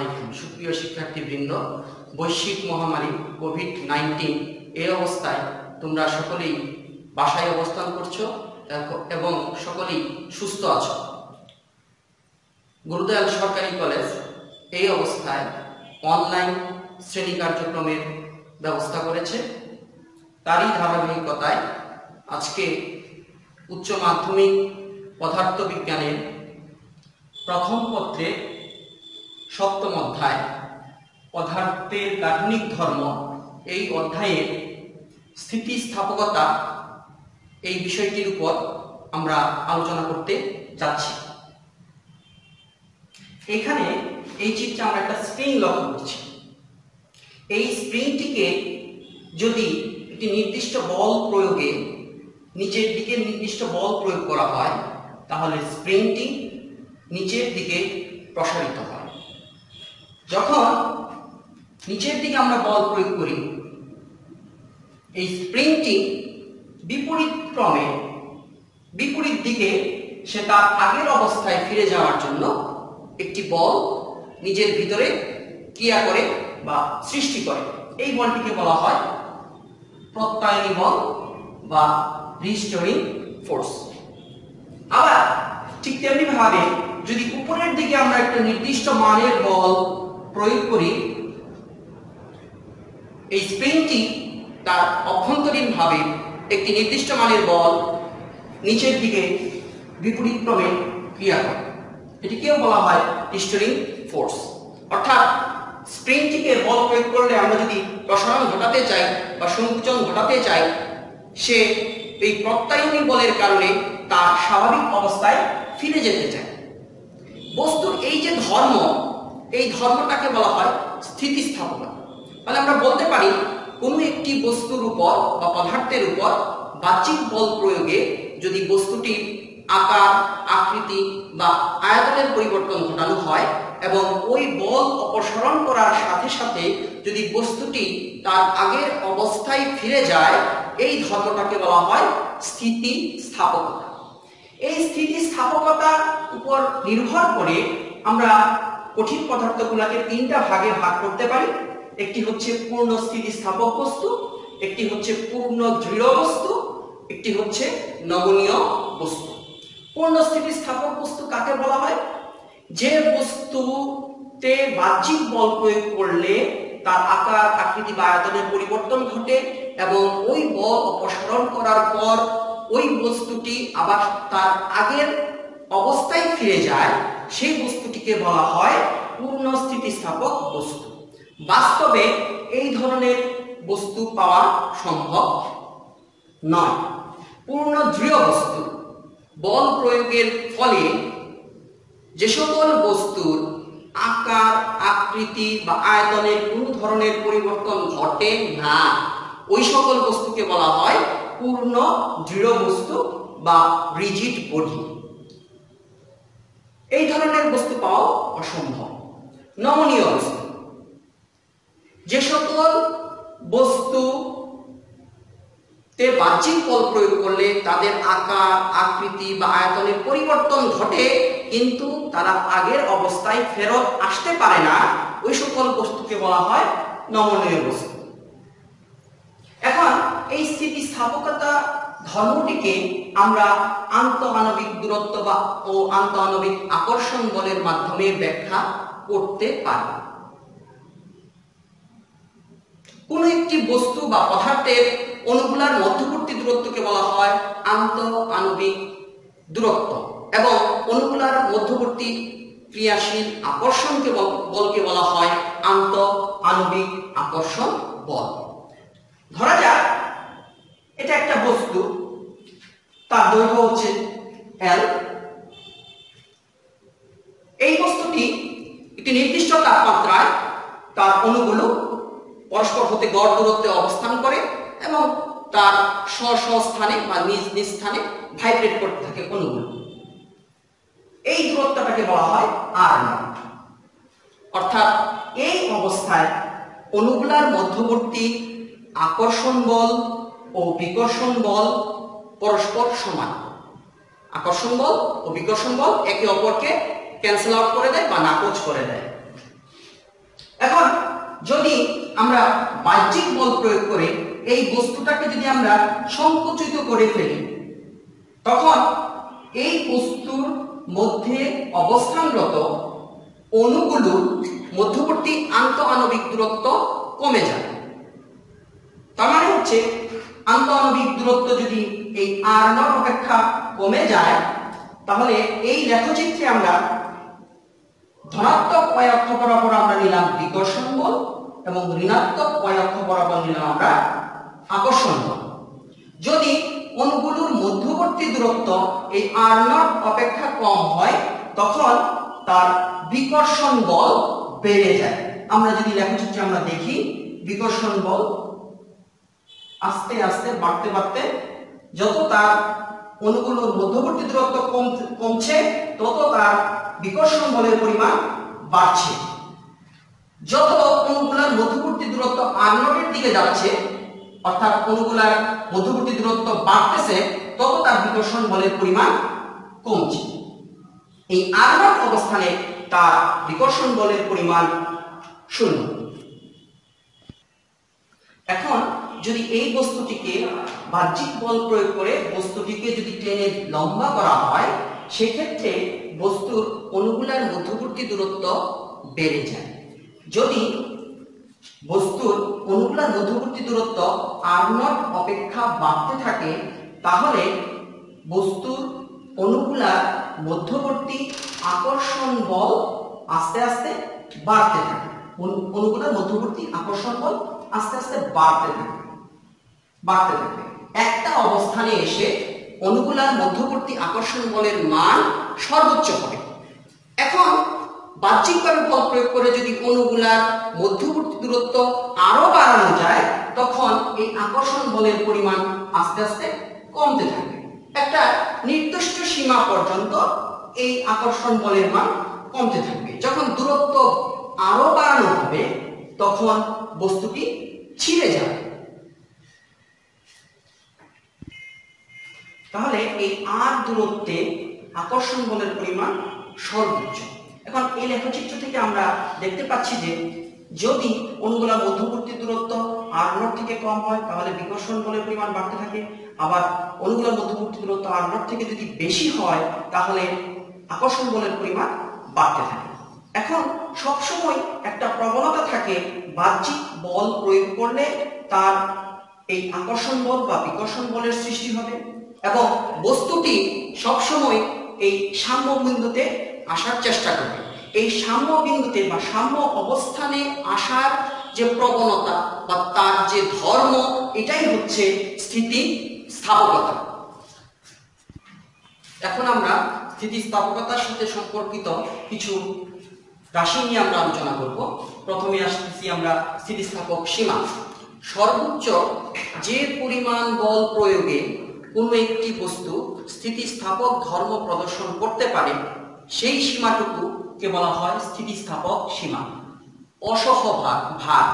আলাইকুম সুপ্রিয় শিক্ষার্থীবৃন্দ। বৈশ্বিক মহামারী কোভিড-19 এই অবস্থায় তোমরা সকলেই বাসায় অবস্থান করছো এবং সকলেই সুস্থ আছো। গুরুদয়াল সরকারি কলেজ এই অবস্থায় অনলাইন শ্রেণী কার্যক্রমের ব্যবস্থা করেছে। তারই ধারাবাহিকতায় আজকে উচ্চ মাধ্যমিক পদার্থবিজ্ঞানের প্রথম পত্রে সপ্তম অধ্যায় পদার্থের গাঠনিক ধর্ম এই অধ্যায়ের স্থিতিস্থাপকতা এই বিষয়টির উপর আমরা আলোচনা করতে যাচ্ছি। এখানে এই চিত্রে আমরা একটা স্প্রিং লক্ষ্য করছি। এই স্প্রিংটিকে যদি একটি নির্দিষ্ট বল প্রয়োগে নিচের দিকে নির্দিষ্ট বল প্রয়োগ করা হয় তাহলে স্প্রিংটি নিচের দিকে প্রসারিত হয়। যখন নিচের দিকে আমরা বল প্রয়োগ করি এই স্প্রিংটি বিপরীত ক্রমে বিপরীত দিকে সে তার আগের অবস্থায় ফিরে যাওয়ার জন্য একটি বল নিজের ভিতরে ক্রিয়া করে বা সৃষ্টি করে। এই বলটিকে বলা হয় প্রত্যায়নী বল বা রিস্টোরিং ফোর্স। আবার ঠিক তেমনি ভাবে যদি উপরের দিকে আমরা একটা নির্দিষ্ট মানের বল প্রয়োগ করি এই স্প্রিংটি তার অভ্যন্তরীণ ভাবে একটি নির্দিষ্ট মানের বল নিচের দিকে বিপরীত ক্রমে ক্রিয়া করে। এটিকেও বলা হয় রিস্টোরিং ফোর্স। অর্থাৎ স্প্রিংটিকে বল প্রয়োগ করলে আমরা যদি প্রসারণ ঘটাতে চাই বা সংকুচন ঘটাতে চাই সে এই প্রত্যায়নী বলের কারণে তার স্বাভাবিক অবস্থায় ফিরে যেতে চায়। বস্তুর এই যে ধর্ম এই ধর্মটাকে বলা হয় স্থিতিস্থাপকতা। তাহলে আমরা বলতে পারি কোনো একটি বস্তুর উপর বা পদার্থের উপর বাহ্যিক বল প্রয়োগে যদি বস্তুটির আকার আকৃতি বা আয়তনের পরিবর্তন ঘটানো হয় এবং ওই বল অপসারণ করার সাথে সাথে যদি বস্তুটি তার আগের অবস্থায় ফিরে যায় এই ধর্মটাকে বলা হয় স্থিতিস্থাপকতা। এই স্থিতিস্থাপকতার উপর নির্ভর করে আমরা কঠিন পদার্থগুলোকে তিনটা ভাগে ভাগ করতে পারি। একটি হচ্ছে পূর্ণ স্থিতিস্থাপক বস্তু, একটি হচ্ছে পূর্ণ দৃঢ় বস্তু, একটি হচ্ছে নমনীয় বস্তু। পূর্ণ স্থিতিস্থাপক বস্তু কাকে বলা হয়? যে বস্তুতে বাহ্যিক বল প্রয়োগ করলে তার আকার আকৃতি বা আয়তনের পরিবর্তন ঘটে এবং ওই বল অপসারণ করার পর ওই বস্তুটি আবার তার আগের অবস্থায় ফিরে যায় সেই বস্তুটিকে বলা হয় পূর্ণ স্থিতিস্থাপক বস্তু। বাস্তবে এই ধরনের বস্তু পাওয়া সম্ভব নয়। পূর্ণ দৃঢ় বস্তু বল প্রয়োগের ফলে যে সকল বস্তুর আকার আকৃতি বা আয়তনের কোনো ধরনের পরিবর্তন ঘটে না ওই সকল বস্তুকে বলা হয় পূর্ণ দৃঢ় বস্তু বা রিজিড বডি। এই ধরনের বস্তু পাওয়া অসম্ভব। নমনীয় বস্তু যে সকল বস্তুতে বাহ্যিক বল প্রয়োগ করলে তাদের আকার আকৃতি বা আয়তনের পরিবর্তন ঘটে কিন্তু তারা আগের অবস্থায় ফেরত আসতে পারে না ওই সকল বস্তুকে বলা হয় নমনীয় বস্তু। এখন এই স্থিতিস্থাপকতা ধর্মটিকে আমরা আন্তঃআণবিক দূরত্ব ও আন্তঃআণবিক আকর্ষণ বলের মাধ্যমে ব্যাখ্যা করতে পারি। কোন একটি বস্তু বা পদার্থের অণুগুলার মধ্যবর্তী দূরত্বকে বলা হয় আন্তঃআণবিক দূরত্ব এবং অণুগুলার মধ্যবর্তী ক্রিয়াশীল আকর্ষণকে বলকে বলা হয় আন্তঃআণবিক আকর্ষণ বল। ধরা যাক এটা একটা বস্তু, তার দৈর্ঘ্য হচ্ছে L। এই বস্তুটি একটি নির্দিষ্ট তাপমাত্রায় তার অণুগুলো পরস্পর হতে গড় দূরত্বে অবস্থান করে এবং তার স্ব স্থানে বা নিজ নিজ স্থানে ভাইব্রেট করতে থাকে অণুগুলো। এই দূরত্বটাকে বলা হয় R0। অর্থাৎ এই অবস্থায় অণুগুলার মধ্যবর্তী আকর্ষণ বল ও বিকর্ষণ বল পরস্পর সমান। আকর্ষণ বল ও বিকর্ষণ বল একে অপরকে ক্যান্সেল আউট করে দেয় বা নাকচ করে দেয়। যদি আমরা বাহ্যিক বল প্রয়োগ করে এই বস্তুটাকে যদি আমরা সংকুচিত করে ফেলি, তখন এই বস্তুর মধ্যে অবস্থানরত অণুগুলোর মধ্যবর্তী আন্তঃআণবিক দূরত্ব কমে যায়। তার মানে হচ্ছে আন্তঃআণবিক দূরত্ব যদি এই r0 অপেক্ষা কমে যায়, তাহলে এই লেখচিত্রে আমরা ধনাত্মক y অক্ষ বরাবর আমরা নিলাম বিকর্ষণ বল এবং ঋণাত্মক y অক্ষ বরাবর নিলাম আমরা আকর্ষণ বল। যদি অণুগুলোর মধ্যবর্তী দূরত্ব এই r0 অপেক্ষা কম হয়, তখন তার বিকর্ষণ বল বেড়ে যায়। আমরা যদি লেখচিত্রে আমরা দেখি, বিকর্ষণ বল আস্তে আস্তে বাড়তে বাড়তে যত তার অণুগুলোর মধ্যবর্তী দূরত্ব কমছে, তত তার বিকর্ষণ বলের পরিমাণ বাড়ছে। যত অণুগুলোর মধ্যবর্তী দূরত্ব r0 এর দিকে যাচ্ছে, অর্থাৎ অণুগুলোর মধ্যবর্তী দূরত্ব বাড়তেছে, তত তার বিকর্ষণ বলের পরিমাণ কমছে। এই r0 অবস্থানে তার বিকর্ষণ বলের পরিমাণ 0। এখন যদি এই বস্তুটিকে বাহ্যিক বল প্রয়োগ করে বস্তুটিকে যদি টেনে লম্বা করা হয়, সেক্ষেত্রে বস্তুর অণুগুলোর মধ্যবর্তী দূরত্ব বেড়ে যায়। যদি বস্তুর অণুগুলোর মধ্যবর্তী দূরত্ব r0 অপেক্ষা বাড়তে থাকে, তাহলে বস্তুর অণুগুলোর মধ্যবর্তী আকর্ষণ বল আস্তে আস্তে বাড়তে থাকে। অণুগুলোর মধ্যবর্তী আকর্ষণ বল আস্তে আস্তে বাড়তে থাকে। একটা অবস্থানে এসে অণুগুলোর মধ্যবর্তী আকর্ষণ বলের মান সর্বোচ্চ হবে। এখন বাহ্যিকভাবে বল প্রয়োগ করে যদি অণুগুলোর মধ্যবর্তী দূরত্ব আরো বাড়ানো যায়, তখন এই আকর্ষণ বলের পরিমাণ আস্তে আস্তে কমতে থাকে। একটা নির্দিষ্ট সীমা পর্যন্ত এই আকর্ষণ বলের মান কমতে থাকবে। যখন দূরত্ব আরো বাড়ানো হবে, তখন বস্তুটি ছিঁড়ে যাবে। তাহলে এই r দূরত্বে আকর্ষণ বলের পরিমাণ সর্বোচ্চ। এখন এই লেখচিত্র থেকে আমরা দেখতে পাচ্ছি যে যদি অণুগুলোর মধ্যবর্তী দূরত্ব r0 থেকে কম হয়, তাহলে বিকর্ষণ বলের পরিমাণ বাড়তে থাকে। আবার অণুগুলোর মধ্যবর্তী দূরত্ব r0 থেকে যদি বেশি হয়, তাহলে আকর্ষণ বলের পরিমাণ বাড়তে থাকে। এখন সবসময় একটা প্রবণতা থাকে, বাহ্যিক বল প্রয়োগ করলে তার এই আকর্ষণ বল বা বিকর্ষণ বলের সৃষ্টি হবে এবং বস্তুটি সবসময় এই সাম্য বিন্দুতে আসার চেষ্টা করবে। এই সাম্য বিন্দুতে বা সাম্য অবস্থানে আসার যে প্রবণতা বা তার যে ধর্ম, এটাই হচ্ছে স্থিতিস্থাপকতা। এখন আমরা স্থিতিস্থাপকতার সাথে সম্পর্কিত কিছু রাশি নিয়ে আমরা আলোচনা করব। প্রথমে আসতেছি আমরা স্থিতিস্থাপক সীমা। সর্বোচ্চ যে পরিমাণ বল প্রয়োগে কোনো একটি বস্তু স্থিতিস্থাপক ধর্ম প্রদর্শন করতে পারে, সেই সীমাটুকুকে বলা হয় স্থিতিস্থাপক সীমা। অসহ ভার,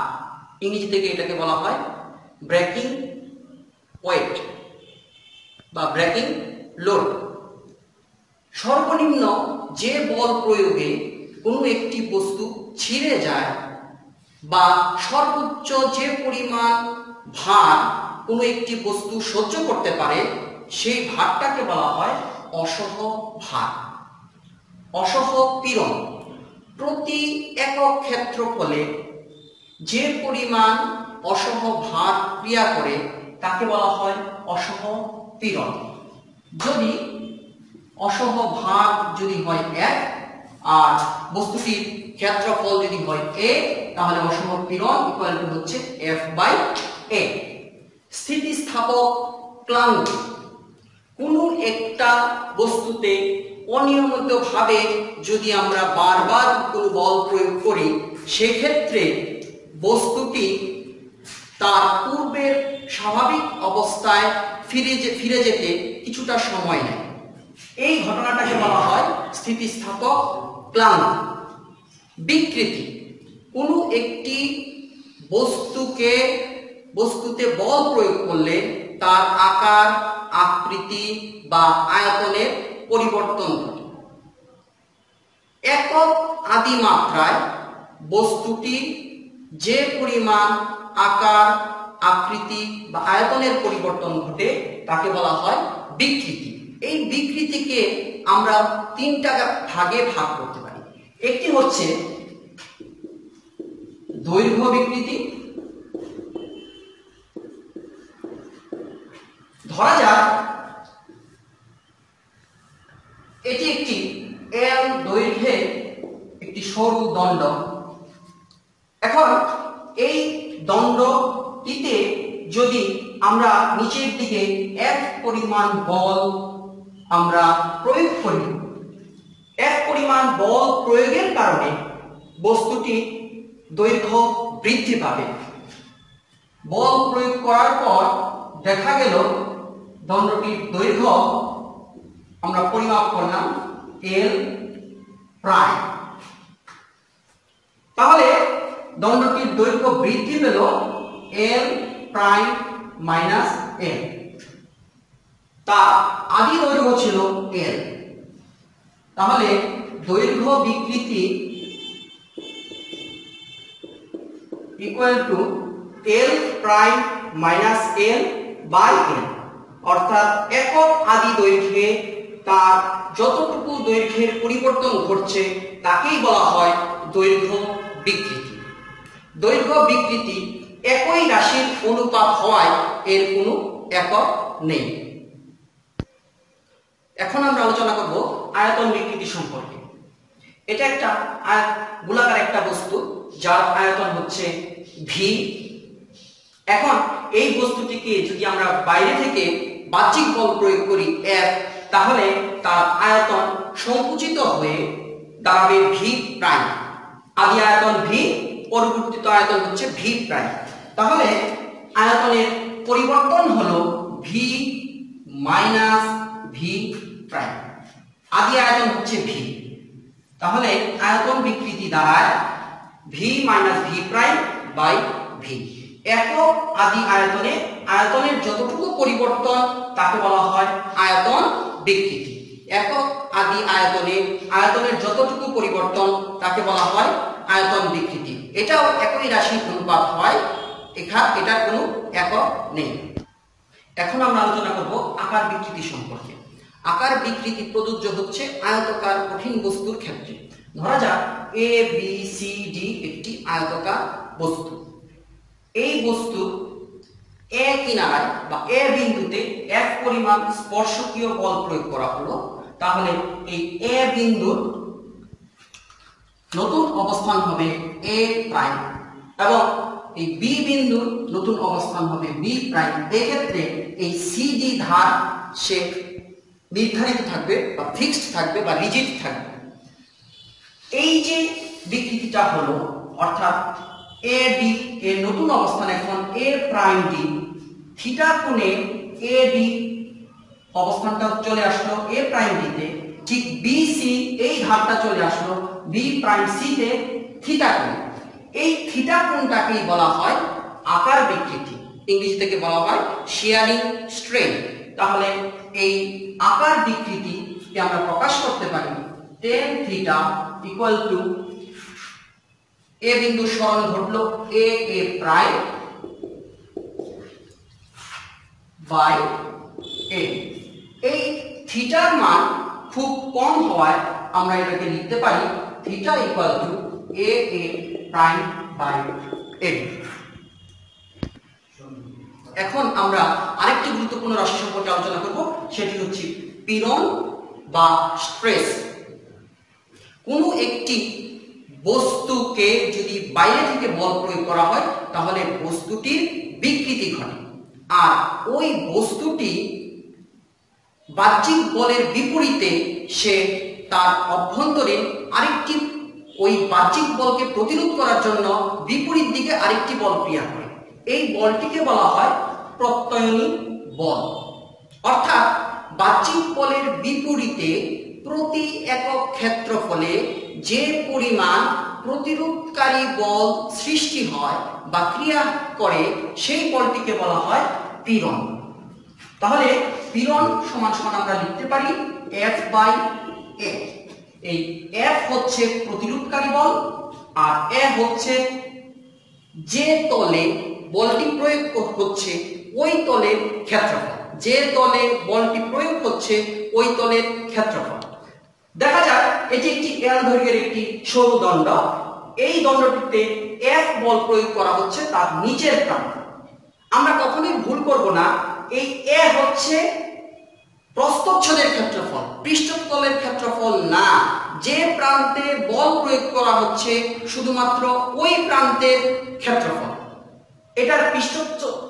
ইংরেজি থেকে এটাকে বলা হয় ব্রেকিং ওয়েট বা ব্রেকিং লোড। সর্বনিম্ন যে বল প্রয়োগে কোনো একটি বস্তু ছিঁড়ে যায় বা সর্বোচ্চ যে পরিমাণ ভার কোনো একটি বস্তু সহ্য করতে পারে, সেই ভারটাকে বলা হয় অসহ ভার। অসহ পীড়ন, প্রতি একক ক্ষেত্রফলে যে পরিমাণ অসহ ভার ক্রিয়া করে তাকে বলা হয় অসহ পীড়ন। যদি অসহ ভার যদি হয় 1 আর বস্তুটির ক্ষেত্রফল যদি হয় a, তাহলে অসহ পীড়ন ইকুয়াল টু হচ্ছে F/a। স্থিতিস্থাপক ক্লান্তি, কোনো একটা বস্তুতে অনিয়মিতভাবে যদি আমরা বারবার কোনো বল প্রয়োগ করি, সেক্ষেত্রে বস্তুটি তার পূর্বের স্বাভাবিক অবস্থায় ফিরে যেতে কিছুটা সময় নেয়। এই ঘটনাটাকে বলা হয় স্থিতিস্থাপক ক্লান্তি। বিকৃতি, কোনো একটি বস্তুতে বল প্রয়োগ করলে তার আকার, আকৃতি বা আয়তনের পরিবর্তন ঘটে। একক আদি মাত্রায় বস্তুটি যে পরিমাণ আকার, আকৃতি বা আয়তনের পরিবর্তন ঘটে তাকে বলা হয় বিকৃতি। এই বিকৃতিকে আমরা তিনটা ভাগে ভাগ করতে পারি। একটি হচ্ছে দৈর্ঘ্য বিকৃতি। ধরা যাক এটি একটি L দৈর্ঘ্যের একটি সরু দণ্ড। এখন এই দণ্ডটিতে যদি আমরা নিচের দিকে এক পরিমাণ বল আমরা প্রয়োগ করি, এক পরিমাণ বল প্রয়োগের কারণে বস্তুটি দৈর্ঘ্য বৃদ্ধি পাবে। বল প্রয়োগ করার পর দেখা গেল দণ্ডটির দৈর্ঘ্য আমরা পরিমাপ করলাম L প্রাইম। তাহলে দণ্ডটির দৈর্ঘ্য বৃদ্ধি পেল L প্রাইম মাইনাস L। তার আদি দৈর্ঘ্য ছিল L। তাহলে দৈর্ঘ্য বিকৃতি equal to L prime minus L by L, অর্থাৎ একক আদি দৈর্ঘ্যে তার যতটুকু দৈর্ঘ্যের পরিবর্তন ঘটছে তাকেই বলা হয় দৈর্ঘ্য বিকৃতি। দৈর্ঘ্য বিকৃতি একই রাশির অনুপাত হওয়ায় এর কোনো একক নেই। এখন আমরা আলোচনা করব আয়তন বিকৃতি সম্পর্কে। এটা একটা গোলাকার একটা বস্তু যার আয়তন হচ্ছে v। এখন এই বস্তুটিকে যদি আমরা বাইরে থেকে বাহ্যিক বল প্রয়োগ করি F, তাহলে তার আয়তন সংকুচিত হয়ে দাঁড়াবে v প্রাইম। আদি আয়তন v, পরবর্তীত আয়তন হচ্ছে v প্রাইম। তাহলে আয়তনের পরিবর্তন হলো v মাইনাস v প্রাইম। আদি আয়তন হচ্ছে v, তাহলে আয়তন বিকৃতি দাঁড়ায় v minus v prime by v। একক আদি আয়তনে আয়তনের যতটুকু পরিবর্তন তাকে বলা হয় আয়তন বিকৃতি। একক আদি আয়তনে আয়তনের যতটুকু পরিবর্তন তাকে বলা হয় আয়তন বিকৃতি। এটাও একই রাশির অনুপাত হয়, এটার কোনো একক নেই। এখন আমরা আলোচনা করব আকার বিকৃতি সম্পর্কে। আকার বিকৃতি প্রযোজ্য হচ্ছে আয়তাকার কঠিন বস্তুর ক্ষেত্রে। ধরা যাক এ বি সি ডি একটি আয়তাকার বস্তু। এই বস্তু এ কিনারায় বা এ বিন্দুতে এক পরিমাণ স্পর্শকীয় বল প্রয়োগ করা হলো। তাহলে এই এ বিন্দুর নতুন অবস্থান হবে এ প্রাইম এবং এই বি বিন্দুর নতুন অবস্থান হবে বি প্রাইম। এক্ষেত্রে এই সিডি ধার সে নির্ধারিত থাকবে বা ফিক্সড থাকবে বা রিজিড থাকবে। এই যে বিকৃতিটা হলো, অর্থাৎ এ ডি এর নতুন অবস্থান এখন এ প্রাইম ডি, থিটা কোণে এ ডি অবস্থানটা চলে আসলো এ প্রাইম ডিতে, ঠিক বি সি এই ধারটা চলে আসলো বি প্রাইম সি তে থিটা কোণে। এই থিটা কোণটাকেই বলা হয় আকার বিকৃতি, ইংরেজি থেকে বলা হয় শিয়ারিং স্ট্রেন। তাহলে এই আকার বিকৃতিকে আমরা প্রকাশ করতে পারি tan থিটা ইকুয়াল টু এ বিন্দু সরণ ঘটলো এ এ প্রাইম বাই এ। এই থিটার মান খুব কম হওয়ায় আমরা এটাকে লিখতে পারি theta equal to A A prime by A. এখন আমরা আরেকটি গুরুত্বপূর্ণ রাশি সম্পর্কে আলোচনা করব, সেটি হচ্ছে পীড়ন বা স্ট্রেস। কোনো একটি বস্তুকে যদি বাইরে থেকে বল প্রয়োগ করা হয় তাহলে বস্তুটির বিকৃতি ঘটে, আর ওই বস্তুটি বাহ্যিক বলের বিপরীতে সে তার অভ্যন্তরীণ আরেকটি ওই বাহ্যিক বলকে প্রতিরোধ করার জন্য বিপরীত দিকে আরেকটি বল ক্রিয়া করে। এই বলটিকে বলা হয় প্রত্যয়নী বল। অর্থাৎ বাহ্যিক বলের বিপরীতে প্রতি একক ক্ষেত্রফলে যে পরিমাণ প্রতিরোধকারী বল সৃষ্টি হয় বা ক্রিয়া করে সেই বলটিকে বলা হয় পীড়ন। তাহলে পীড়ন সমান সমান আমরা লিখতে পারি F বাই A। এই F হচ্ছে প্রতিরোধকারী বল আর A হচ্ছে যে তলে বলটি প্রয়োগ হচ্ছে ওই তলের ক্ষেত্রফল, যে তলে বলটি প্রয়োগ হচ্ছে ওই তলের ক্ষেত্রফল। দেখা যাক এটি একটি L দৈর্ঘ্যের একটি সরু দণ্ড। এই দণ্ডটিতে F বল প্রয়োগ করা হচ্ছে তার নিচের প্রান্তে। আমরা কখনোই ভুল করব না, এই A হচ্ছে প্রস্থচ্ছেদের ক্ষেত্রফল, পৃষ্ঠতলের ক্ষেত্রফল না। যে প্রান্তে বল প্রয়োগ করা হচ্ছে শুধুমাত্র ওই প্রান্তের ক্ষেত্রফল। এটার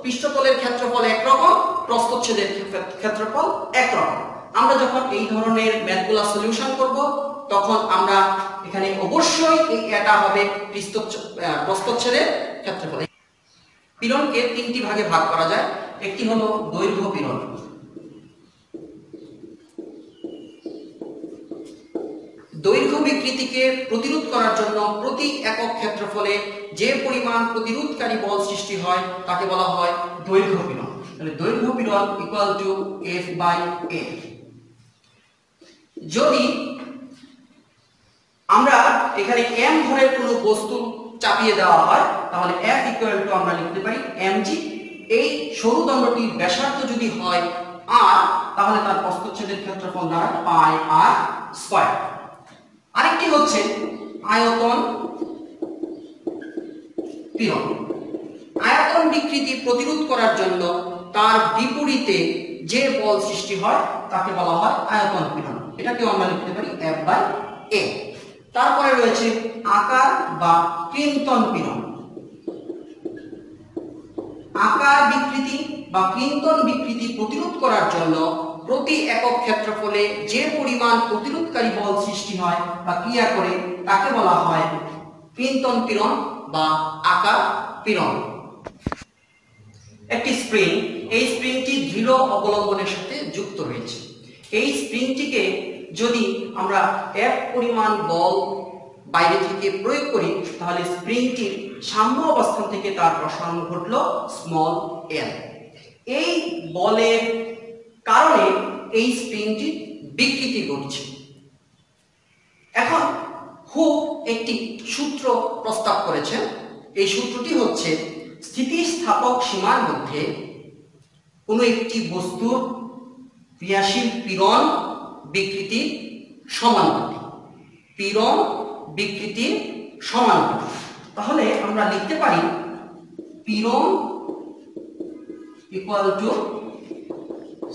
পৃষ্ঠতলের ক্ষেত্রফল একরকম, প্রস্থচ্ছেদের ক্ষেত্রফল একরকম। আমরা যখন এই ধরনের ম্যাথগুলো সলিউশন করব তখন আমরা এখানে অবশ্যই এটা হবে প্রস্থচ্ছেদের ক্ষেত্রফল। পীড়নকে তিনটি ভাগে ভাগ করা যায়। একটি হলো দৈর্ঘ্য পীড়ন। দৈর্ঘ্য বিকৃতিকে প্রতিরোধ করার জন্য প্রতি একক ক্ষেত্রফলে যে পরিমাণ প্রতিরোধকারী বল সৃষ্টি হয় তাকে বলা হয় দৈর্ঘ্য পীড়ন। তাহলে দৈর্ঘ্য পীড়ন ইকুয়াল টু F/A। যদি আমরা এখানে m ধরে কোনো বস্তু চাপিয়ে দেওয়া হয় তাহলে F ইকুয়াল টু আমরা লিখতে পারি mg। এই সরু দণ্ডটির ব্যাসার্ধ যদি হয় r তাহলে তার প্রস্থচ্ছেদের ক্ষেত্রফল দাঁড়ায় পাই r স্কয়ার। আরেকটি হচ্ছে আয়তন পীড়ন। আয়তন বিকৃতি প্রতিরোধ করার জন্য তার বিপরীতে যে বল সৃষ্টি হয় তাকে বলা হয় আয়তন পীড়ন। এটাকে আমরা লিখতে পারি F/A। তারপরে রয়েছে আকার বা ক্রিন্তন পীড়ন। আকার বিকৃতি বা ক্রিন্তন বিকৃতি প্রতিরোধ করার জন্য প্রতি একক ক্ষেত্রফলে যে পরিমাণ প্রতিরোধকারী বল সৃষ্টি হয় বা ক্রিয়া করে তাকে বলা হয় ক্রিন্তন পীড়ন বা আকার পীড়ন। একটি স্প্রিং, এই স্প্রিংটি দৃঢ় অবলম্বনের সাথে যুক্ত রয়েছে। এই স্প্রিংটিকে যদি আমরা F পরিমাণ বল বাইরে থেকে প্রয়োগ করি তাহলে স্প্রিংটির সাম্য অবস্থান থেকে তার প্রসারণ ঘটলো স্মল l। এই বলের কারণে এই স্প্রিংটি বিকৃতি ঘটছে। এখন হুক একটি সূত্র প্রস্তাব করেছেন। এই সূত্রটি হচ্ছে স্থিতিস্থাপক সীমার মধ্যে কোনো একটি বস্তুর ক্রিয়াশীল পীড়ন বিকৃতির সমানুপাতিক। পীড়ন বিকৃতির সমানুপাতিক। তাহলে আমরা লিখতে পারি পীড়ন ইকুয়াল টু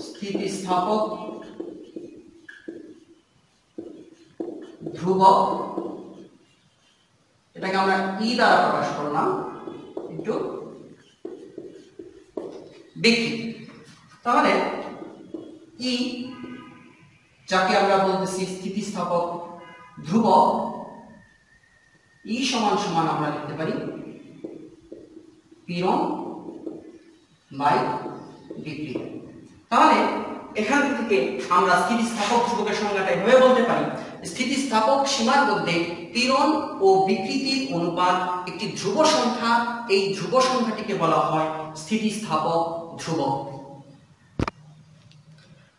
স্থিতিস্থাপক ধ্রুবক, এটাকে আমরা ই দ্বারা প্রকাশ করলাম, ইনটু বিকৃতি। তাহলে ই যাকে আমরা বলতেছি স্থিতিস্থাপক ধ্রুবক, ই সমান সমান আমরা লিখতে পারি পীড়ন বাই বিকৃতি। তাহলে এখান থেকে আমরা স্থিতিস্থাপক ধ্রুবকের সংজ্ঞাটা এভাবে বলতে পারি, স্থিতিস্থাপক সীমার মধ্যে পীড়ন ও বিকৃতির অনুপাত একটি ধ্রুব সংখ্যা। এই ধ্রুব সংখ্যাটিকে বলা হয় স্থিতিস্থাপক ধ্রুবক।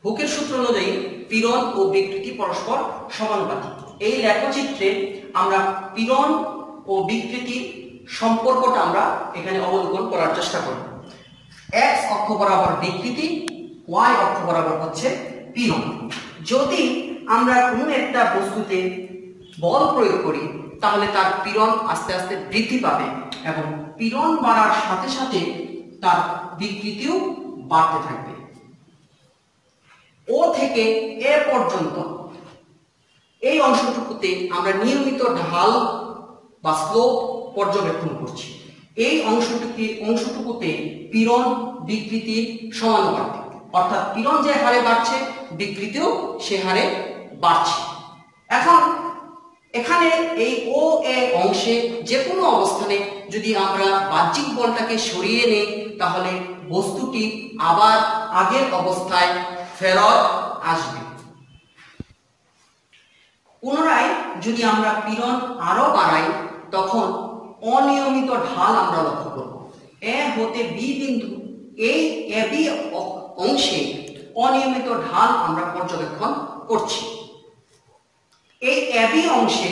হুকের সূত্র অনুযায়ী পীড়ন ও বিকৃতি পরস্পর সমানুপাতিক। এই লেখচিত্রে আমরা পীড়ন ও বিকৃতির সম্পর্কটা আমরা এখানে অবলোকন করার চেষ্টা করব। x অক্ষ বরাবর বিকৃতি, y অক্ষ বরাবর হচ্ছে পীড়ন। যদি আমরা কোনো একটা বস্তুতে বল প্রয়োগ করি তাহলে তার পীড়ন আস্তে আস্তে বৃদ্ধি পাবে এবং পীড়ন বাড়ার সাথে সাথে তার বিকৃতিও বাড়তে থাকবে। ও থেকে এ পর্যন্ত এই অংশটুকুতে আমরা নিয়মিত ঢাল বা স্লোপ পর্যবেক্ষণ করছি। এই অংশটুকুতে পীড়ন বিকৃতি সমানুপাতিক, অর্থাৎ পীড়ন যে হারে বাড়ছে বিকৃতিও সে হারে বাড়ছে। এখন এখানে এই ও এ অংশে যে কোনো অবস্থানে যদি আমরা বাহ্যিক বলটাকে সরিয়ে নেই তাহলে বস্তুটি আবার আগের অবস্থায় ফেরত আসবে। পুনরায় যদি আমরা পীড়ন আরো বাড়াই তখন অনিয়মিত ঢাল আমরা লক্ষ্য করব। এ হতে বি বিন্দু, এই এ বি অংশে অনিয়মিত ঢাল আমরা পর্যবেক্ষণ করছি। এই এ বি অংশে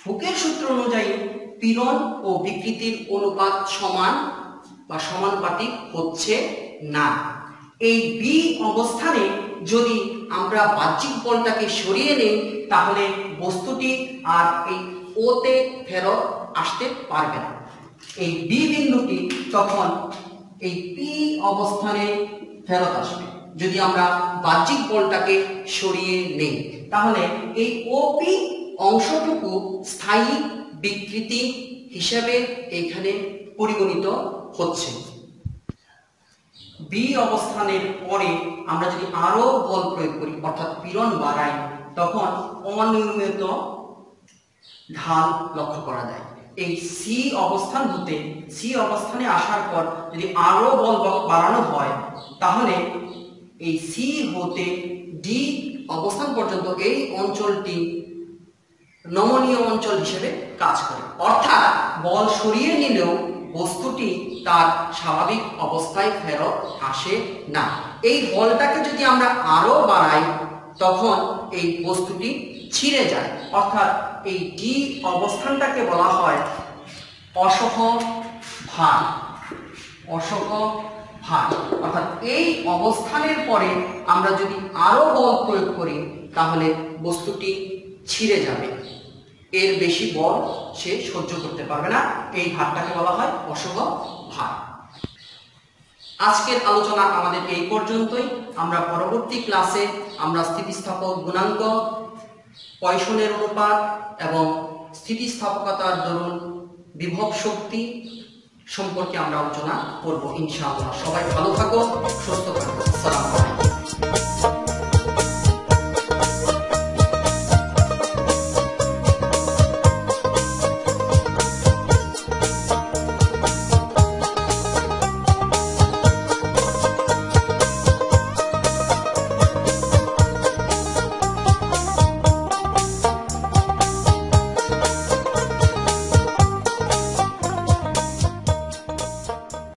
হুকের সূত্র অনুযায়ী পীড়ন ও বিকৃতির অনুপাত সমান বা সমানুপাতিক হচ্ছে না। এই বি অবস্থানে যদি আমরা বাহ্যিক বলটাকে সরিয়ে নেই তাহলে বস্তুটি আর এই ওতে ফেরত আসতে পারবে না। এই বি বিন্দুটি তখন এই পি অবস্থানে ফেরত আসবে যদি আমরা বাহ্যিক বলটাকে সরিয়ে নেই। তাহলে এই ওপি অংশটুকু স্থায়ী বিকৃতি হিসেবে এখানে পরিগণিত হচ্ছে। বি অবস্থানের পরে আমরা যদি আরো বল প্রয়োগ করি অর্থাৎ পীড়ন বাড়াই তখন অনিয়মিত ঢাল লক্ষ্য করা যায়। এই সি অবস্থান হতে সি অবস্থানে আসার পর যদি আরো বল বাড়ানো হয় তাহলে এই সি হতে ডি অবস্থান পর্যন্ত এই অঞ্চলটি নমনীয় অঞ্চল হিসেবে কাজ করে, অর্থাৎ বল সরিয়ে নিলেও বস্তুটি তার স্বাভাবিক অবস্থায় ফেরত আসে না। এই বলটাকে যদি আমরা আরো বাড়াই তখন এই বস্তুটি ছিঁড়ে যায়, অর্থাৎ এই ডি অবস্থানটাকে বলা হয় অসহ ভার। অসহ ভার অর্থাৎ এই অবস্থানের পরে আমরা যদি আরো বল প্রয়োগ করি তাহলে বস্তুটি ছিঁড়ে যাবে, এর বেশি বল সে সহ্য করতে পারবে না। এই ভারটাকে বলা হয় অসহ ভার। আজকের আলোচনা আমাদের এই পর্যন্তই। আমরা পরবর্তী ক্লাসে আমরা স্থিতিস্থাপক গুণাঙ্ক, পয়সনের অনুপাত এবং স্থিতিস্থাপকতার দরুন বিভব শক্তি সম্পর্কে আমরা আলোচনা করব ইনশাআল্লাহ। সবাই ভালো থাকো, সুস্থ থাকো। আসসালামু আলাইকুম।